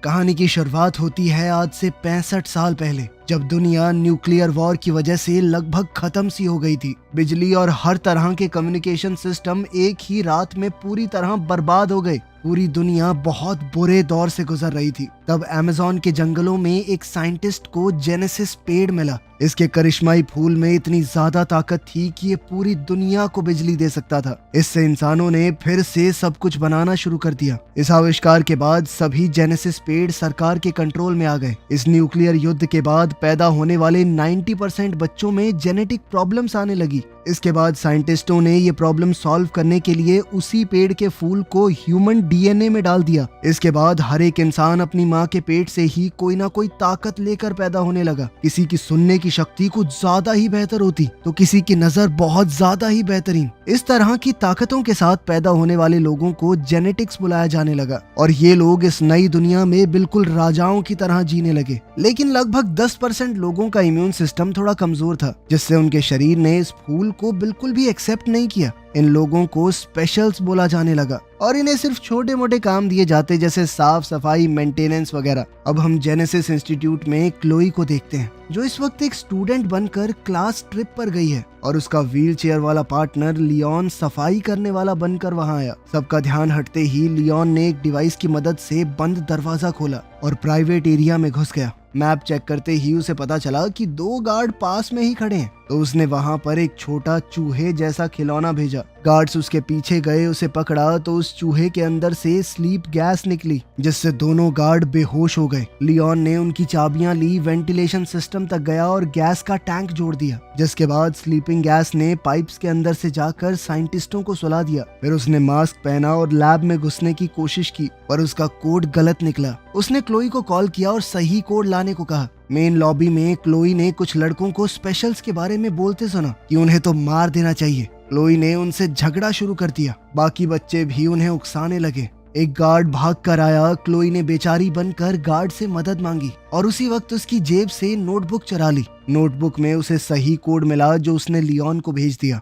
कहानी की शुरुआत होती है आज से 65 साल पहले, जब दुनिया न्यूक्लियर वॉर की वजह से लगभग खत्म सी हो गई थी। बिजली और हर तरह के कम्युनिकेशन सिस्टम एक ही रात में पूरी तरह बर्बाद हो गए। पूरी दुनिया बहुत बुरे दौर से गुजर रही थी। तब अमेज़न के जंगलों में एक साइंटिस्ट को जेनेसिस पेड़ मिला। इसके करिश्माई फूल में इतनी ज्यादा ताकत थी कि ये पूरी दुनिया को बिजली दे सकता था। इससे इंसानों ने फिर से सब कुछ बनाना शुरू कर दिया। इस आविष्कार के बाद सभी जेनेसिस पेड़ सरकार के कंट्रोल में आ गए। इस न्यूक्लियर युद्ध के बाद पैदा होने वाले 90% बच्चों में जेनेटिक प्रॉब्लम्स आने लगी। इसके बाद साइंटिस्टों ने ये प्रॉब्लम सॉल्व करने के लिए उसी पेड़ के फूल को ह्यूमन डीएनए में डाल दिया। इसके बाद हर एक इंसान अपनी माँ के पेट से ही कोई ना कोई ताकत लेकर पैदा होने लगा। किसी की सुनने की शक्ति कुछ ज्यादा ही बेहतर होती तो किसी की नजर बहुत ज्यादा ही बेहतरीन। इस तरह की ताकतों के साथ पैदा होने वाले लोगों को जेनेटिक्स बुलाया जाने लगा और ये लोग इस नई दुनिया में बिल्कुल राजाओं की तरह जीने लगे। लेकिन लगभग 10% लोगों का इम्यून सिस्टम थोड़ा कमजोर था, जिससे उनके शरीर ने इस फूल को बिल्कुल भी एक्सेप्ट नहीं किया। इन लोगों को स्पेशल्स बोला जाने लगा और इन्हें सिर्फ छोटे मोटे काम दिए जाते, जैसे साफ सफाई, मेंटेनेंस वगैरह। अब हम जेनेसिस इंस्टीट्यूट में क्लोई को देखते हैं, जो इस वक्त एक स्टूडेंट बनकर क्लास ट्रिप पर गई है और उसका व्हील चेयर वाला पार्टनर लियोन सफाई करने वाला बनकर वहां आया। सबका ध्यान हटते ही लियोन ने एक डिवाइस की मदद से बंद दरवाजा खोला और प्राइवेट एरिया में घुस गया। मैप चेक करते ही उसे पता चला कि 2 गार्ड पास में ही खड़े हैं, तो उसने वहां पर एक छोटा चूहे जैसा खिलौना भेजा। गार्ड्स उसके पीछे गए, उसे पकड़ा तो उस चूहे के अंदर से स्लीप गैस निकली, जिससे दोनों गार्ड बेहोश हो गए। लियोन ने उनकी चाबियां ली, वेंटिलेशन सिस्टम तक गया और गैस का टैंक जोड़ दिया, जिसके बाद स्लीपिंग गैस ने पाइप्स के अंदर से जाकर साइंटिस्टों को सुला दिया। फिर उसने मास्क पहना और लैब में घुसने की कोशिश की, पर उसका कोड गलत निकला। उसने क्लोई को कॉल किया और सही कोड लाने को कहा। मेन लॉबी में क्लोई ने कुछ लड़कों को स्पेशल्स के बारे में बोलते सुना कि उन्हें तो मार देना चाहिए। क्लोई ने उनसे झगड़ा शुरू कर दिया। बाकी बच्चे भी उन्हें उकसाने लगे। एक गार्ड भाग कर आया। क्लोई ने बेचारी बनकर गार्ड से मदद मांगी और उसी वक्त उसकी जेब से नोटबुक चुरा ली। नोटबुक में उसे सही कोड मिला जो उसने लियोन को भेज दिया।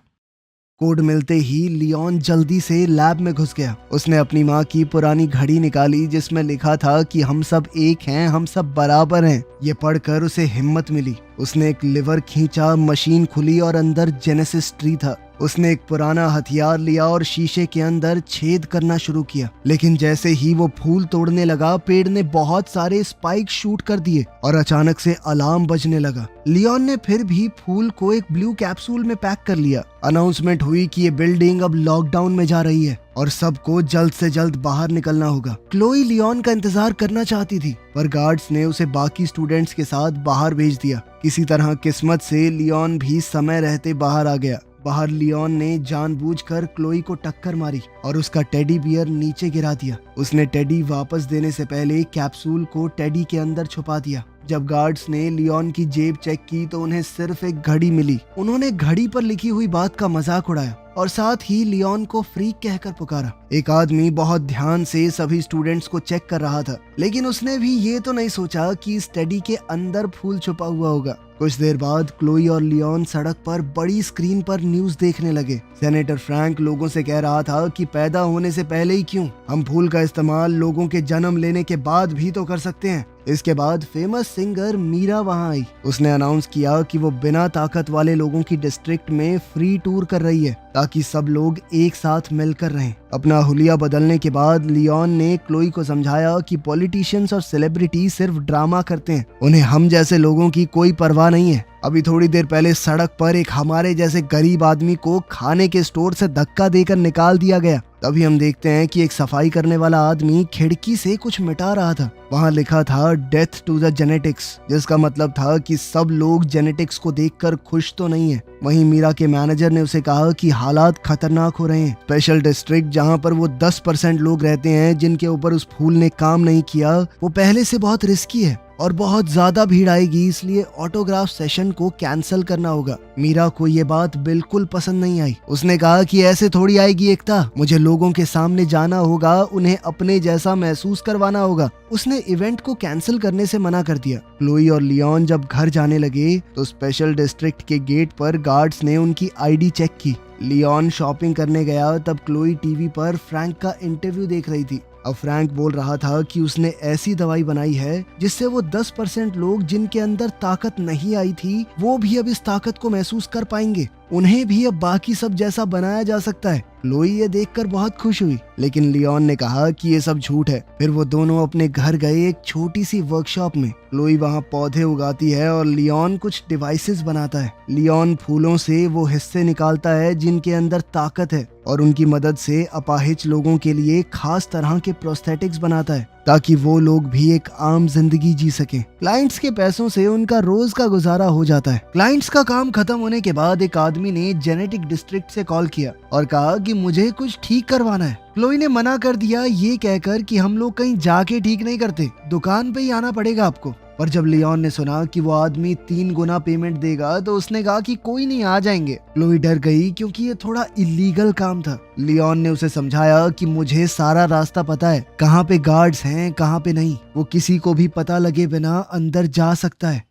कोड मिलते ही लियोन जल्दी से लैब में घुस गया। उसने अपनी माँ की पुरानी घड़ी निकाली, जिसमें लिखा था कि हम सब एक हैं, हम सब बराबर हैं। ये पढ़कर उसे हिम्मत मिली। उसने एक लिवर खींचा, मशीन खुली और अंदर जेनेसिस ट्री था। उसने एक पुराना हथियार लिया और शीशे के अंदर छेद करना शुरू किया। लेकिन जैसे ही वो फूल तोड़ने लगा, पेड़ ने बहुत सारे स्पाइक शूट कर दिए और अचानक से अलार्म बजने लगा। लियोन ने फिर भी फूल को एक ब्लू कैप्सूल में पैक कर लिया। अनाउंसमेंट हुई कि ये बिल्डिंग अब लॉकडाउन में जा रही है और सबको जल्द से जल्द बाहर निकलना होगा। क्लोई लियोन का इंतजार करना चाहती थी, पर गार्ड्स ने उसे बाकी स्टूडेंट्स के साथ बाहर भेज दिया। किसी तरह किस्मत से लियोन भी समय रहते बाहर आ गया। बाहर लियोन ने जानबूझकर क्लोई को टक्कर मारी और उसका टेडी बियर नीचे गिरा दिया। उसने टेडी वापस देने से पहले कैप्सूल को टेडी के अंदर छुपा दिया। जब गार्ड्स ने लियोन की जेब चेक की तो उन्हें सिर्फ एक घड़ी मिली। उन्होंने घड़ी पर लिखी हुई बात का मजाक उड़ाया और साथ ही लियोन को फ्रीक कहकर पुकारा। एक आदमी बहुत ध्यान से सभी स्टूडेंट्स को चेक कर रहा था, लेकिन उसने भी ये तो नहीं सोचा कि इस टेडी के अंदर फूल छुपा हुआ होगा। कुछ देर बाद क्लोई और लियोन सड़क पर बड़ी स्क्रीन पर न्यूज देखने लगे। सेनेटर फ्रैंक लोगों से कह रहा था कि पैदा होने से पहले ही क्यों, हम फूल का इस्तेमाल लोगों के जन्म लेने के बाद भी तो कर सकते हैं। इसके बाद फेमस सिंगर मीरा वहां आई। उसने अनाउंस किया कि वो बिना ताकत वाले लोगों की डिस्ट्रिक्ट में फ्री टूर कर रही है, ताकि सब लोग एक साथ मिलकर रहें। अपना हुलिया बदलने के बाद लियोन ने क्लोई को समझाया कि पॉलिटिशियंस और सेलिब्रिटी सिर्फ ड्रामा करते हैं, उन्हें हम जैसे लोगों की कोई परवाह नहीं है। अभी थोड़ी देर पहले सड़क पर एक हमारे जैसे गरीब आदमी को खाने के स्टोर से धक्का देकर निकाल दिया गया। तभी हम देखते हैं कि एक सफाई करने वाला आदमी खिड़की से कुछ मिटा रहा था। वहाँ लिखा था डेथ टू द जेनेटिक्स, जिसका मतलब था कि सब लोग जेनेटिक्स को देखकर खुश तो नहीं है। वहीं मीरा के मैनेजर ने उसे कहा कि हालात खतरनाक हो रहे हैं। स्पेशल डिस्ट्रिक्ट जहाँ पर वो 10% लोग रहते हैं जिनके ऊपर उस फूल ने काम नहीं किया, वो पहले से बहुत रिस्की है और बहुत ज्यादा भीड़ आएगी, इसलिए ऑटोग्राफ सेशन को कैंसिल करना होगा। मीरा को ये बात बिल्कुल पसंद नहीं आई। उसने कहा कि ऐसे थोड़ी आएगी एकता, मुझे लोगों के सामने जाना होगा, उन्हें अपने जैसा महसूस करवाना होगा। उसने इवेंट को कैंसिल करने से मना कर दिया। क्लोई और लियोन जब घर जाने लगे तो स्पेशल डिस्ट्रिक्ट के गेट पर गार्ड्स ने उनकी आईडी चेक की। लियोन शॉपिंग करने गया तब क्लोई टीवी पर फ्रैंक का इंटरव्यू देख रही थी। अब फ्रैंक बोल रहा था कि उसने ऐसी दवाई बनाई है जिससे वो 10% लोग जिनके अंदर ताकत नहीं आई थी वो भी अब इस ताकत को महसूस कर पाएंगे। उन्हें भी अब बाकी सब जैसा बनाया जा सकता है। क्लोई ये देखकर बहुत खुश हुई, लेकिन लियोन ने कहा कि ये सब झूठ है। फिर वो दोनों अपने घर गए एक छोटी सी वर्कशॉप में। क्लोई वहाँ पौधे उगाती है और लियोन कुछ डिवाइसेस बनाता है। लियोन फूलों से वो हिस्से निकालता है जिनके अंदर ताकत है और उनकी मदद से अपाहिज लोगों के लिए खास तरह के प्रोस्थेटिक्स बनाता है ताकि वो लोग भी एक आम जिंदगी जी सकें। क्लाइंट्स के पैसों से उनका रोज का गुजारा हो जाता है। क्लाइंट्स का काम खत्म होने के बाद एक आदमी ने जेनेटिक डिस्ट्रिक्ट से कॉल किया और कहा कि मुझे कुछ ठीक करवाना है। क्लोई ने मना कर दिया ये कहकर कि हम लोग कहीं जाके ठीक नहीं करते, दुकान पे ही आना पड़ेगा आपको। पर जब लियोन ने सुना कि वो आदमी 3 गुना पेमेंट देगा तो उसने कहा कि कोई नहीं, आ जाएंगे। क्लोई डर गई क्योंकि ये थोड़ा इलीगल काम था। लियोन ने उसे समझाया कि मुझे सारा रास्ता पता है, कहाँ पे गार्ड्स हैं कहाँ पे नहीं, वो किसी को भी पता लगे बिना अंदर जा सकता है।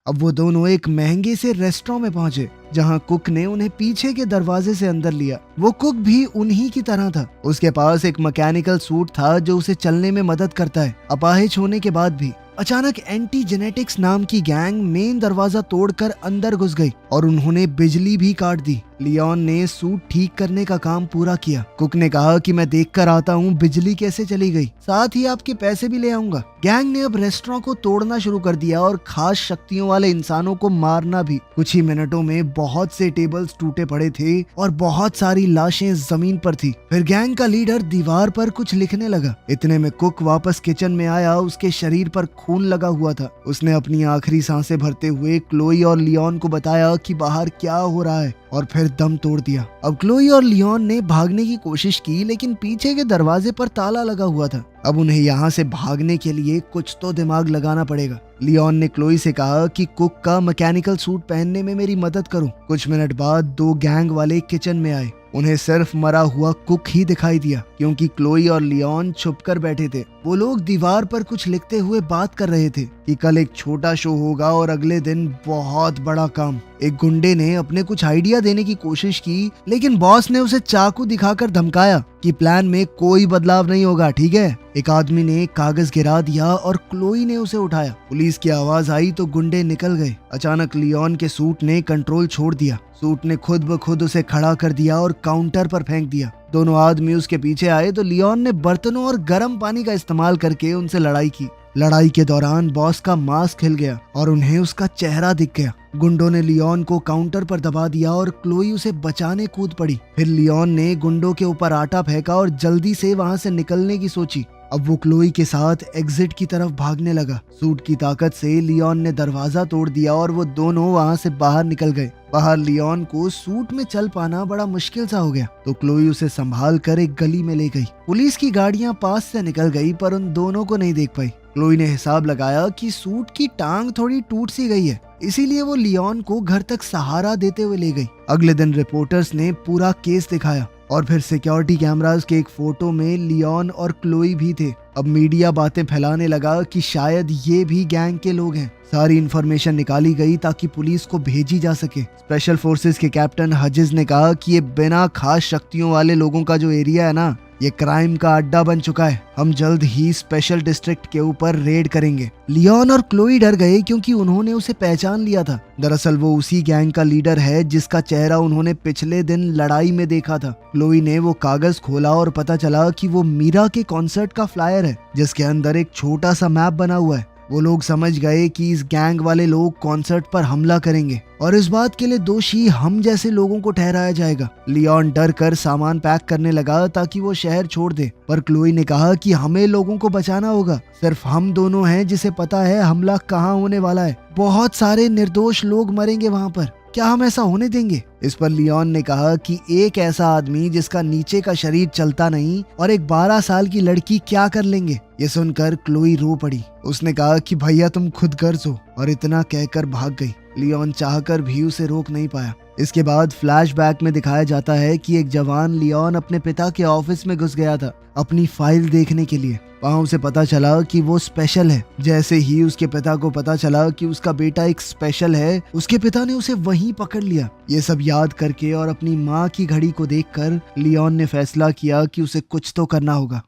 अब वो दोनों एक महंगे से रेस्टोरेंट में पहुंचे जहां कुक ने उन्हें पीछे के दरवाजे से अंदर लिया। वो कुक भी उन्हीं की तरह था। उसके पास एक मैकेनिकल सूट था जो उसे चलने में मदद करता है अपाहिज होने के बाद भी। अचानक एंटी जेनेटिक्स नाम की गैंग मेन दरवाजा तोड़कर अंदर घुस गई और उन्होंने बिजली भी काट दी। लियोन ने सूट ठीक करने का काम पूरा किया। कुक ने कहा कि मैं देख कर आता हूँ बिजली कैसे चली गई, साथ ही आपके पैसे भी ले आऊंगा। गैंग ने अब रेस्टोरेंट को तोड़ना शुरू कर दिया और खास शक्तियों वाले इंसानों को मारना भी। कुछ ही मिनटों में बहुत से टेबल्स टूटे पड़े थे और बहुत सारी लाशें जमीन पर थी। फिर गैंग का लीडर दीवार पर कुछ लिखने लगा। इतने में कुक वापस किचन में आया। उसके शरीर पर खून लगा हुआ था। उसने अपनी आखिरी सांसें भरते हुए क्लोई और लियोन को बताया कि बाहर क्या हो रहा है और फिर दम तोड़ दिया। अब क्लोई और लियोन ने भागने की कोशिश की लेकिन पीछे के दरवाजे पर ताला लगा हुआ था। अब उन्हें यहाँ से भागने के लिए कुछ तो दिमाग लगाना पड़ेगा। लियोन ने क्लोई से कहा कि कुक का मैकेनिकल सूट पहनने में मेरी मदद करो। कुछ मिनट बाद 2 गैंग वाले किचन में आए। उन्हें सिर्फ मरा हुआ कुक ही दिखाई दिया क्योंकि क्लोई और लियोन छुपकर बैठे थे। वो लोग दीवार पर कुछ लिखते हुए बात कर रहे थे कि कल एक छोटा शो होगा और अगले दिन बहुत बड़ा काम। एक गुंडे ने अपने कुछ आइडिया देने की कोशिश की लेकिन बॉस ने उसे चाकू दिखाकर धमकाया कि प्लान में कोई बदलाव नहीं होगा, ठीक है। एक आदमी ने एक कागज गिरा दिया और क्लोई ने उसे उठाया। पुलिस की आवाज आई तो गुंडे निकल गए। अचानक लियोन के सूट ने कंट्रोल छोड़ दिया। सूट ने खुद ब खुद उसे खड़ा कर दिया और काउंटर पर फेंक दिया। दोनों आदमी उसके पीछे आए तो लियोन ने बर्तनों और गर्म पानी का इस्तेमाल करके उनसे लड़ाई की। लड़ाई के दौरान बॉस का मास्क हिल गया और उन्हें उसका चेहरा दिख गया। गुंडों ने लियोन को काउंटर पर दबा दिया और क्लोई उसे बचाने कूद पड़ी। फिर लियोन ने गुंडों के ऊपर आटा फेंका और जल्दी से वहां से निकलने की सोची। अब वो क्लोई के साथ एग्जिट की तरफ भागने लगा। सूट की ताकत से लियोन ने दरवाजा तोड़ दिया और वो दोनों वहां से बाहर निकल गए। बाहर लियोन को सूट में चल पाना बड़ा मुश्किल सा हो गया तो क्लोई उसे संभाल कर एक गली में ले गई। पुलिस की गाड़ियां पास से निकल गई पर उन दोनों को नहीं देख पाई। क्लोई ने हिसाब लगाया कि सूट की टांग थोड़ी टूट सी गई है, इसीलिए वो लियोन को घर तक सहारा देते हुए ले गई। अगले दिन रिपोर्टर्स ने पूरा केस दिखाया और फिर सिक्योरिटी कैमरास के एक फोटो में लियोन और क्लोई भी थे। अब मीडिया बातें फैलाने लगा कि शायद ये भी गैंग के लोग हैं। सारी इंफॉर्मेशन निकाली गई ताकि पुलिस को भेजी जा सके। स्पेशल फोर्सेस के कैप्टन हजिज ने कहा कि ये बिना खास शक्तियों वाले लोगों का जो एरिया है ना, ये क्राइम का अड्डा बन चुका है। हम जल्द ही स्पेशल डिस्ट्रिक्ट के ऊपर रेड करेंगे। लियोन और क्लोई डर गए क्योंकि उन्होंने उसे पहचान लिया था। दरअसल वो उसी गैंग का लीडर है जिसका चेहरा उन्होंने पिछले दिन लड़ाई में देखा था। क्लोई ने वो कागज खोला और पता चला कि वो मीरा के कॉन्सर्ट का फ्लायर है जिसके अंदर एक छोटा सा मैप बना हुआ है। वो लोग समझ गए कि इस गैंग वाले लोग कॉन्सर्ट पर हमला करेंगे और इस बात के लिए दोषी हम जैसे लोगों को ठहराया जाएगा। लियोन डर कर सामान पैक करने लगा ताकि वो शहर छोड़ दे, पर क्लोई ने कहा कि हमें लोगों को बचाना होगा। सिर्फ हम दोनों हैं जिसे पता है हमला कहाँ होने वाला है। बहुत सारे निर्दोष लोग मरेंगे वहाँ पर, क्या हम ऐसा होने देंगे? इस पर लियोन ने कहा कि एक ऐसा आदमी जिसका नीचे का शरीर चलता नहीं और एक 12 साल की लड़की क्या कर लेंगे। ये सुनकर क्लोई रो पड़ी। उसने कहा कि भैया तुम खुद गर्ज हो, और इतना कहकर भाग गई। लियोन चाहकर भी उसे रोक नहीं पाया। इसके बाद फ्लैशबैक में दिखाया जाता है कि एक जवान लियोन अपने पिता के ऑफिस में घुस गया था अपनी फाइल देखने के लिए। वहाँ उसे पता चला कि वो स्पेशल है। जैसे ही उसके पिता को पता चला कि उसका बेटा एक स्पेशल है, उसके पिता ने उसे वहीं पकड़ लिया। ये सब याद करके और अपनी माँ की घड़ी को देखकर लियोन ने फैसला किया कि उसे कुछ तो करना होगा।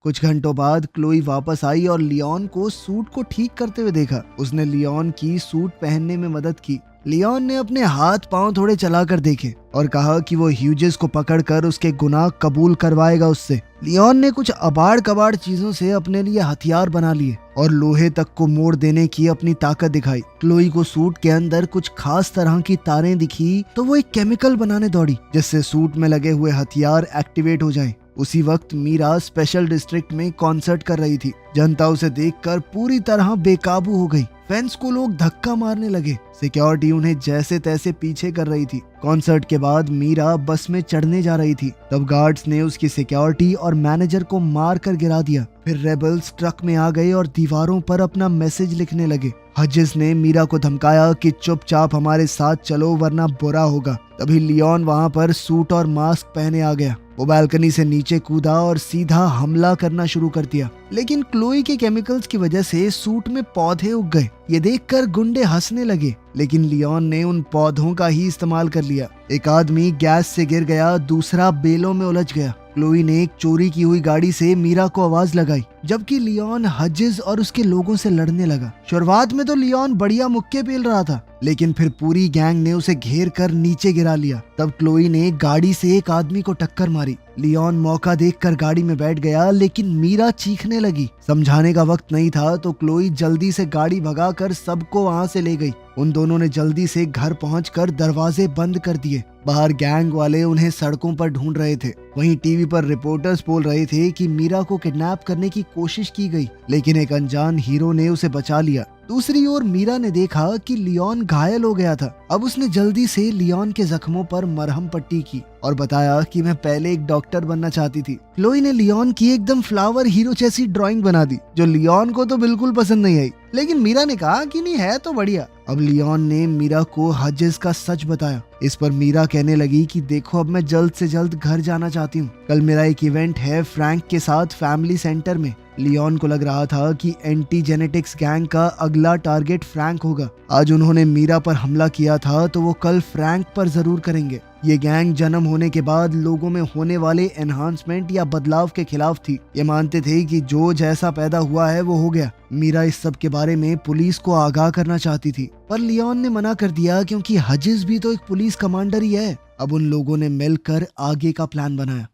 कुछ घंटों बाद क्लोई वापस आई और लियोन को सूट को ठीक करते हुए देखा। उसने लियोन की सूट पहनने में मदद की। लियोन ने अपने हाथ पांव थोड़े चलाकर देखे और कहा कि वो ह्यूजेस को पकड़कर उसके गुनाह कबूल करवाएगा उससे। लियोन ने कुछ अबाड़ कबाड़ चीजों से अपने लिए हथियार बना लिए और लोहे तक को मोड़ देने की अपनी ताकत दिखाई। क्लोई को सूट के अंदर कुछ खास तरह की तारें दिखी तो वो एक केमिकल बनाने दौड़ी जिससे सूट में लगे हुए हथियार एक्टिवेट हो जाएं। उसी वक्त मीरा स्पेशल डिस्ट्रिक्ट में कॉन्सर्ट कर रही थी। जनता उसे देखकर पूरी तरह बेकाबू हो गई। फैंस को लोग धक्का मारने लगे। सिक्योरिटी उन्हें जैसे तैसे पीछे कर रही थी। कॉन्सर्ट के बाद मीरा बस में चढ़ने जा रही थी, तब गार्ड्स ने उसकी सिक्योरिटी और मैनेजर को मार कर गिरा दिया। फिर रेबल्स ट्रक में आ गए और दीवारों पर अपना मैसेज लिखने लगे। हजिस ने मीरा को धमकाया कि चुपचाप हमारे साथ चलो वरना बुरा होगा। तभी लियोन वहां पर सूट और मास्क पहने आ गया। वो बालकनी से नीचे कूदा और सीधा हमला करना शुरू कर दिया, लेकिन क्लोई के केमिकल्स की वजह से सूट में पौधे उग गए। ये देखकर गुंडे हंसने लगे, लेकिन लियोन ने उन पौधों का ही इस्तेमाल कर लिया। एक आदमी गैस से गिर गया, दूसरा बेलों में उलझ गया। क्लोई ने एक चोरी की हुई गाड़ी से मीरा को आवाज लगाई, जबकि लियोन हजिस और उसके लोगों से लड़ने लगा। शुरुआत में तो लियोन बढ़िया मुक्के पेल रहा था, लेकिन फिर पूरी गैंग ने उसे घेर कर नीचे गिरा लिया। तब क्लोई ने गाड़ी से एक आदमी को टक्कर मारी। लियोन मौका देखकर गाड़ी में बैठ गया, लेकिन मीरा चीखने लगी। समझाने का वक्त नहीं था तो क्लोई जल्दी से गाड़ी भगाकर सबको वहां से ले गई। उन दोनों ने जल्दी से घर पहुंचकर दरवाजे बंद कर दिए। बाहर गैंग वाले उन्हें सड़कों पर ढूंढ रहे थे। वहीं टीवी पर रिपोर्टर्स बोल रहे थे कि मीरा को किडनैप करने की कोशिश की गई, लेकिन एक अनजान हीरो ने उसे बचा लिया। दूसरी ओर मीरा ने देखा कि लियोन घायल हो गया था। अब उसने जल्दी से लियोन के जख्मों पर मरहम पट्टी की और बताया कि मैं पहले एक डॉक्टर बनना चाहती थी। क्लोई ने लियोन की एकदम फ्लावर हीरो जैसी ड्राइंग बना दी, जो लियोन को तो बिल्कुल पसंद नहीं आई, लेकिन मीरा ने कहा कि नहीं है तो बढ़िया। अब लियोन ने मीरा को हजिस का सच बताया। इस पर मीरा कहने लगी कि देखो, अब मैं जल्द से जल्द घर जाना चाहती हूँ। कल मेरा एक इवेंट है फ्रैंक के साथ फैमिली सेंटर में। लियोन को लग रहा था कि एंटी जेनेटिक्स गैंग का अगला टारगेट फ्रैंक होगा। आज उन्होंने मीरा पर हमला किया था तो वो कल फ्रैंक पर जरूर करेंगे। ये गैंग जन्म होने के बाद लोगों में होने वाले एनहांसमेंट या बदलाव के खिलाफ थी। ये मानते थे कि जो जैसा पैदा हुआ है वो हो गया। मीरा इस सब के बारे में पुलिस को आगाह करना चाहती थी, पर लियोन ने मना कर दिया क्योंकि हजिस भी तो एक पुलिस कमांडर ही है। अब उन लोगों ने मिलकर आगे का प्लान बनाया।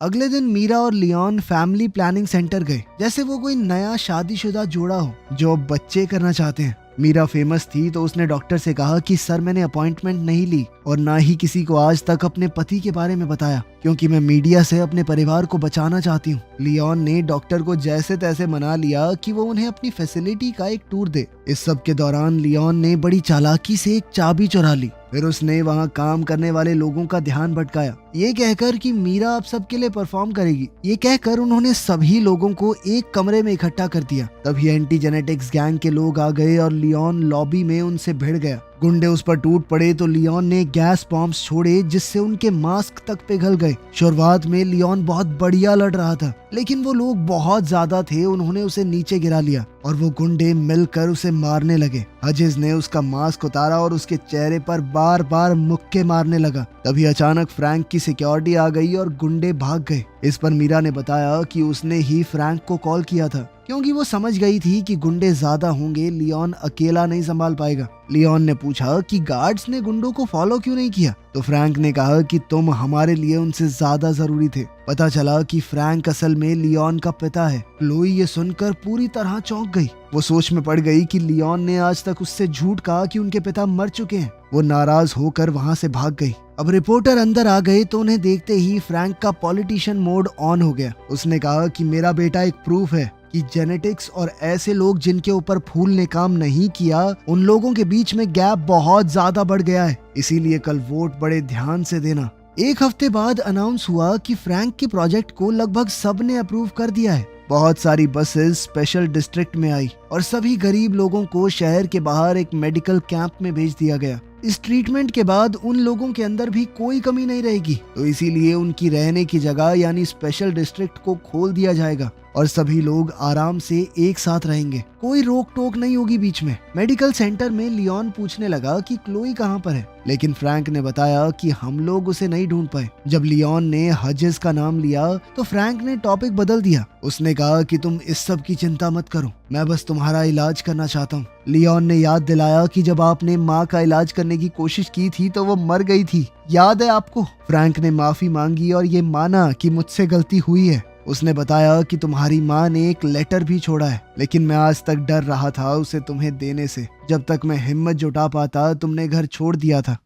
अगले दिन मीरा और लियोन फैमिली प्लानिंग सेंटर गए, जैसे वो कोई नया शादीशुदा जोड़ा हो जो अब बच्चे करना चाहते हैं। मीरा फेमस थी तो उसने डॉक्टर से कहा कि सर, मैंने अपॉइंटमेंट नहीं ली और ना ही किसी को आज तक अपने पति के बारे में बताया, क्योंकि मैं मीडिया से अपने परिवार को बचाना चाहती हूँ। लियोन ने डॉक्टर को जैसे तैसे मना लिया कि वो उन्हें अपनी फैसिलिटी का एक टूर दे। इस सब के दौरान लियोन ने बड़ी चालाकी से एक चाबी चुरा ली। फिर उसने वहाँ काम करने वाले लोगों का ध्यान भटकाया, ये कहकर कि मीरा अब सबके लिए परफॉर्म करेगी। ये कहकर उन्होंने सभी लोगों को एक कमरे में इकट्ठा कर दिया। तभी एंटी जेनेटिक्स गैंग के लोग आ गए और लियोन लॉबी में उनसे भिड़ गया। गुंडे उस पर टूट पड़े तो लियोन ने गैस बॉम्ब्स छोड़े, जिससे उनके मास्क तक पिघल गए। शुरुआत में लियोन बहुत बढ़िया लड़ रहा था, लेकिन वो लोग बहुत ज्यादा थे। उन्होंने उसे नीचे गिरा लिया और वो गुंडे मिलकर उसे मारने लगे। हजिस ने उसका मास्क उतारा और उसके चेहरे पर बार बार मुक्के मारने लगा। तभी अचानक फ्रैंक की सिक्योरिटी आ गई और गुंडे भाग गए। इस पर मीरा ने बताया कि उसने ही फ्रैंक को कॉल किया था, क्योंकि वो समझ गई थी कि गुंडे ज्यादा होंगे, लियोन अकेला नहीं संभाल पाएगा। लियोन ने पूछा कि गार्ड्स ने गुंडों को फॉलो क्यों नहीं किया, तो फ्रैंक ने कहा कि तुम हमारे लिए उनसे ज्यादा जरूरी थे। पता चला कि फ्रैंक असल में लियोन का पिता है। क्लोई ये सुनकर पूरी तरह चौंक गई। वो सोच में पड़ गई कि लियोन ने आज तक उससे झूठ कहा कि उनके पिता मर चुके हैं। वो नाराज होकर वहाँ से भाग गई। अब रिपोर्टर अंदर आ गए तो उन्हें देखते ही फ्रैंक का पॉलिटिशियन मोड ऑन हो गया। उसने कहा कि मेरा बेटा एक प्रूफ है कि जेनेटिक्स और ऐसे लोग जिनके ऊपर फूल ने काम नहीं किया, उन लोगों के बीच में गैप बहुत ज्यादा बढ़ गया है। इसीलिए कल वोट बड़े ध्यान से देना। एक हफ्ते बाद अनाउंस हुआ कि फ्रैंक के प्रोजेक्ट को लगभग सबने अप्रूव कर दिया है। बहुत सारी बसेस स्पेशल डिस्ट्रिक्ट में आई और सभी गरीब लोगों को शहर के बाहर एक मेडिकल कैंप में भेज दिया गया। इस ट्रीटमेंट के बाद उन लोगों के अंदर भी कोई कमी नहीं रहेगी, तो इसीलिए उनकी रहने की जगह यानी स्पेशल डिस्ट्रिक्ट को खोल दिया जाएगा। और सभी लोग आराम से एक साथ रहेंगे, कोई रोक टोक नहीं होगी बीच में। मेडिकल सेंटर में लियोन पूछने लगा कि क्लोई कहाँ पर है, लेकिन फ्रैंक ने बताया कि हम लोग उसे नहीं ढूंढ पाए। जब लियोन ने हजेस का नाम लिया तो फ्रैंक ने टॉपिक बदल दिया। उसने कहा कि तुम इस सब की चिंता मत करो, मैं बस तुम्हारा इलाज करना चाहता हूँ। लियोन ने याद दिलाया कि जब आपने माँ का इलाज करने की कोशिश की थी तो वो मर गई थी, याद है आपको? फ्रैंक ने माफी मांगी और ये माना कि मुझसे गलती हुई है। उसने बताया कि तुम्हारी माँ ने एक लेटर भी छोड़ा है, लेकिन मैं आज तक डर रहा था उसे तुम्हें देने से। जब तक मैं हिम्मत जुटा पाता तुमने घर छोड़ दिया था।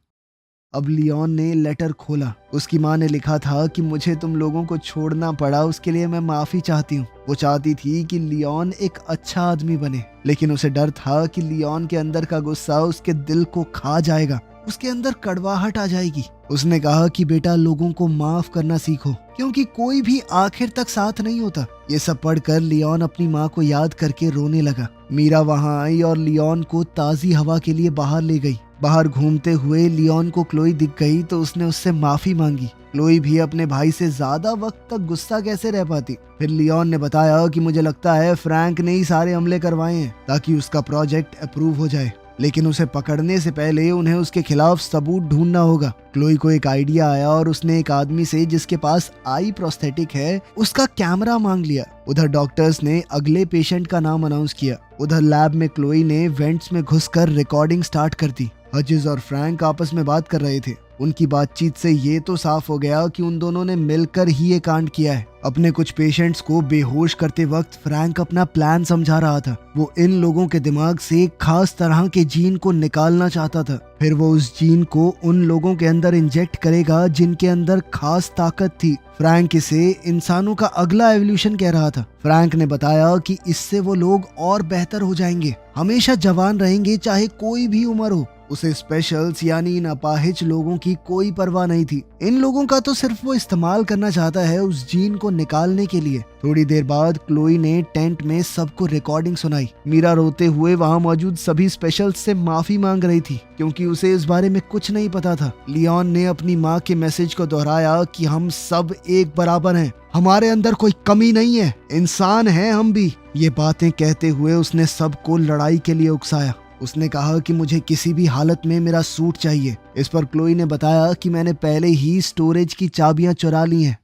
अब लियोन ने लेटर खोला। उसकी माँ ने लिखा था कि मुझे तुम लोगों को छोड़ना पड़ा, उसके लिए मैं माफी चाहती हूँ। वो चाहती थी कि लियोन एक अच्छा आदमी बने, लेकिन उसे डर था कि लियोन के अंदर का गुस्सा उसके दिल को खा जाएगा, उसके अंदर कड़वाहट आ जाएगी। उसने कहा कि बेटा, लोगों को माफ करना सीखो, क्योंकि कोई भी आखिर तक साथ नहीं होता। ये सब पढ़कर लियोन अपनी माँ को याद करके रोने लगा। मीरा वहाँ आई और लियोन को ताजी हवा के लिए बाहर ले गई। बाहर घूमते हुए लियोन को क्लोई दिख गई तो उसने उससे माफी मांगी। क्लोई भी अपने भाई से ज्यादा वक्त तक गुस्सा कैसे रह पाती। फिर लियोन ने बताया कि मुझे लगता है फ्रैंक ने ही सारे हमले करवाए हैं ताकि उसका प्रोजेक्ट अप्रूव हो जाए, लेकिन उसे पकड़ने से पहले उन्हें उसके खिलाफ सबूत ढूंढना होगा। क्लोई को एक आइडिया आया और उसने एक आदमी से जिसके पास आई प्रोस्थेटिक है उसका कैमरा मांग लिया। उधर डॉक्टर्स ने अगले पेशेंट का नाम अनाउंस किया। उधर लैब में क्लोई ने वेंट्स में घुसकर रिकॉर्डिंग स्टार्ट कर दी। हजेस और फ्रैंक आपस में बात कर रहे थे। उनकी बातचीत से ये तो साफ हो गया कि उन दोनों ने मिलकर ही ये कांड किया है। अपने कुछ पेशेंट्स को बेहोश करते वक्त फ्रैंक अपना प्लान समझा रहा था। वो इन लोगों के दिमाग से एक खास तरह के जीन को निकालना चाहता था। फिर वो उस जीन को उन लोगों के अंदर इंजेक्ट करेगा जिनके अंदर खास ताकत थी। फ्रैंक इसे इंसानों का अगला एवोल्यूशन कह रहा था। फ्रैंक ने बताया कि इससे वो लोग और बेहतर हो जाएंगे, हमेशा जवान रहेंगे चाहे कोई भी उम्र हो। उसे स्पेशल्स यानी इन अपाहिज लोगों की कोई परवाह नहीं थी। इन लोगों का तो सिर्फ वो इस्तेमाल करना चाहता है उस जीन को निकालने के लिए। थोड़ी देर बाद क्लोई ने टेंट में सबको रिकॉर्डिंग सुनाई। मीरा रोते हुए वहाँ मौजूद सभी स्पेशल्स से माफी मांग रही थी क्योंकि उसे इस बारे में कुछ नहीं पता था। लियोन ने अपनी माँ के मैसेज को दोहराया कि हम सब एक बराबर हैं, हमारे अंदर कोई कमी नहीं है, इंसान हैं हम भी। ये बातें कहते हुए उसने सबको लड़ाई के लिए उकसाया। उसने कहा कि मुझे किसी भी हालत में मेरा सूट चाहिए। इस पर क्लोई ने बताया कि मैंने पहले ही स्टोरेज की चाबियां चुरा ली हैं।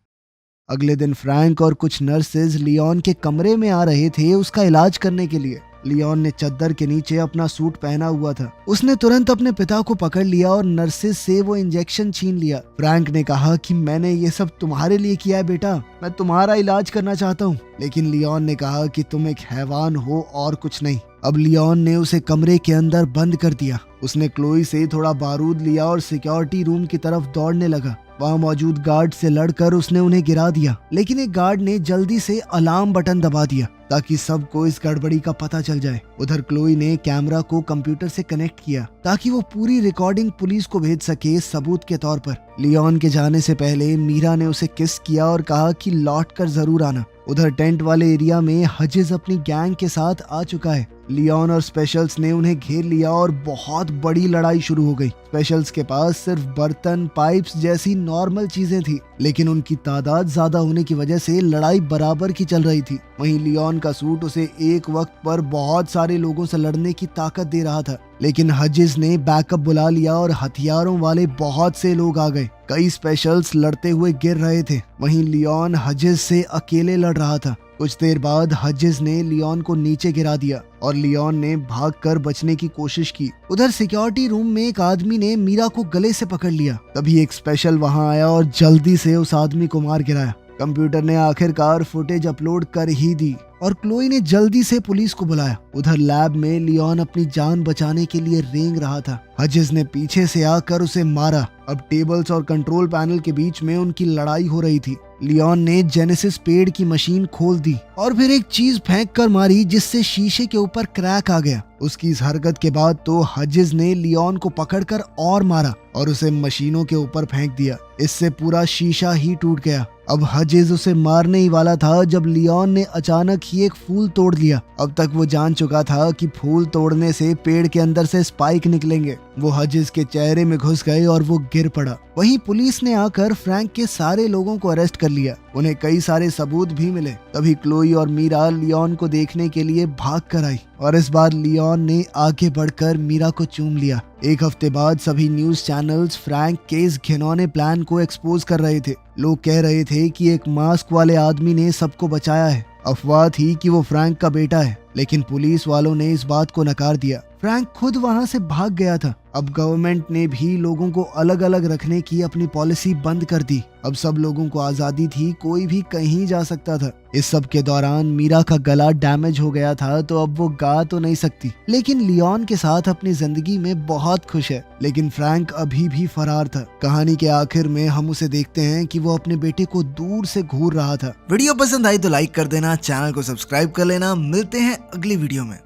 अगले दिन फ्रैंक और कुछ नर्सेज लियोन के कमरे में आ रहे थे उसका इलाज करने के लिए। लियोन ने चद्दर के नीचे अपना सूट पहना हुआ था। उसने तुरंत अपने पिता को पकड़ लिया और नर्सेज से वो इंजेक्शन छीन लिया। फ्रैंक ने कहा कि मैंने ये सब तुम्हारे लिए किया है बेटा, मैं तुम्हारा इलाज करना चाहता हूँ। लेकिन लियोन ने कहा कि तुम एक हैवान हो और कुछ नहीं। अब लियोन ने उसे कमरे के अंदर बंद कर दिया। उसने क्लोई से थोड़ा बारूद लिया और सिक्योरिटी रूम की तरफ दौड़ने लगा। वहाँ मौजूद गार्ड से लड़कर उसने उन्हें गिरा दिया, लेकिन एक गार्ड ने जल्दी से अलार्म बटन दबा दिया ताकि सबको इस गड़बड़ी का पता चल जाए। उधर क्लोई ने कैमरा को कंप्यूटर से कनेक्ट किया ताकि वो पूरी रिकॉर्डिंग पुलिस को भेज सके सबूत के तौर पर। लियोन के जाने से पहले मीरा ने उसे किस किया और कहा कि लौट कर जरूर आना। उधर टेंट वाले एरिया में हजेस अपनी गैंग के साथ आ चुका है। लियोन और स्पेशल्स ने उन्हें घेर लिया और बहुत बड़ी लड़ाई शुरू हो गई। स्पेशल्स के पास सिर्फ बर्तन, पाइप्स जैसी नॉर्मल चीजें थी, लेकिन उनकी तादाद ज्यादा होने की वजह से लड़ाई बराबर की चल रही थी। वहीं लियोन का सूट उसे एक वक्त पर बहुत सारे लोगों से लड़ने की ताकत दे रहा था, लेकिन हजेस ने बैकअप बुला लिया और हथियारों वाले बहुत से लोग आ गए। कई स्पेशल्स लड़ते हुए गिर रहे थे, वहीं लियोन हजेस से अकेले लड़ रहा था। कुछ देर बाद हजेस ने लियोन को नीचे गिरा दिया और लियोन ने भागकर बचने की कोशिश की। उधर सिक्योरिटी रूम में एक आदमी ने मीरा को गले से पकड़ लिया। तभी एक स्पेशल वहां आया और जल्दी से उस आदमी को मार गिराया। कंप्यूटर ने आखिरकार फुटेज अपलोड कर ही दी और क्लोई ने जल्दी से पुलिस को बुलाया। उधर लैब में लियोन अपनी जान बचाने के लिए रेंग रहा था। हजेस ने पीछे से आकर उसे मारा। अब टेबल्स और कंट्रोल पैनल के बीच में उनकी लड़ाई हो रही थी। लियोन ने जेनेसिस पेड़ की मशीन खोल दी और फिर एक चीज फेंक कर मारी जिससे शीशे के ऊपर क्रैक आ गया। उसकी इस हरकत के बाद तो हजेस ने लियोन को पकड़कर और मारा और उसे मशीनों के ऊपर फेंक दिया। इससे पूरा शीशा ही टूट गया। अब हजेस उसे मारने ही वाला था जब लियोन ने अचानक ही एक फूल तोड़ लिया। अब तक वो जान चुका था कि फूल तोड़ने से पेड़ के अंदर से स्पाइक निकलेंगे। वो हजिस के चेहरे में घुस गए और वो गिर पड़ा। वहीं पुलिस ने आकर फ्रैंक के सारे लोगों को अरेस्ट कर लिया। उन्हें कई सारे सबूत भी मिले। तभी क्लोई और मीरा लियोन को देखने के लिए भाग कर आई और इस बार लियोन ने आगे बढ़कर मीरा को चूम लिया। एक हफ्ते बाद सभी न्यूज चैनल्स फ्रैंक के इस घिनौने प्लान को एक्सपोज कर रहे थे। लोग कह रहे थे कि एक मास्क वाले आदमी ने सबको बचाया है। अफवाह थी कि वो फ्रैंक का बेटा है, लेकिन पुलिस वालों ने इस बात को नकार दिया। फ्रैंक खुद वहां से भाग गया था। अब गवर्नमेंट ने भी लोगों को अलग अलग रखने की अपनी पॉलिसी बंद कर दी। अब सब लोगों को आजादी थी, कोई भी कहीं जा सकता था। इस सब के दौरान मीरा का गला डैमेज हो गया था, तो अब वो गा तो नहीं सकती, लेकिन लियोन के साथ अपनी जिंदगी में बहुत खुश है। लेकिन फ्रैंक अभी भी फरार था। कहानी के आखिर में हम उसे देखते हैं कि वो अपने बेटे को दूर से घूर रहा था। वीडियो पसंद आई तो लाइक कर देना, चैनल को सब्सक्राइब कर लेना। मिलते हैं अगली वीडियो में।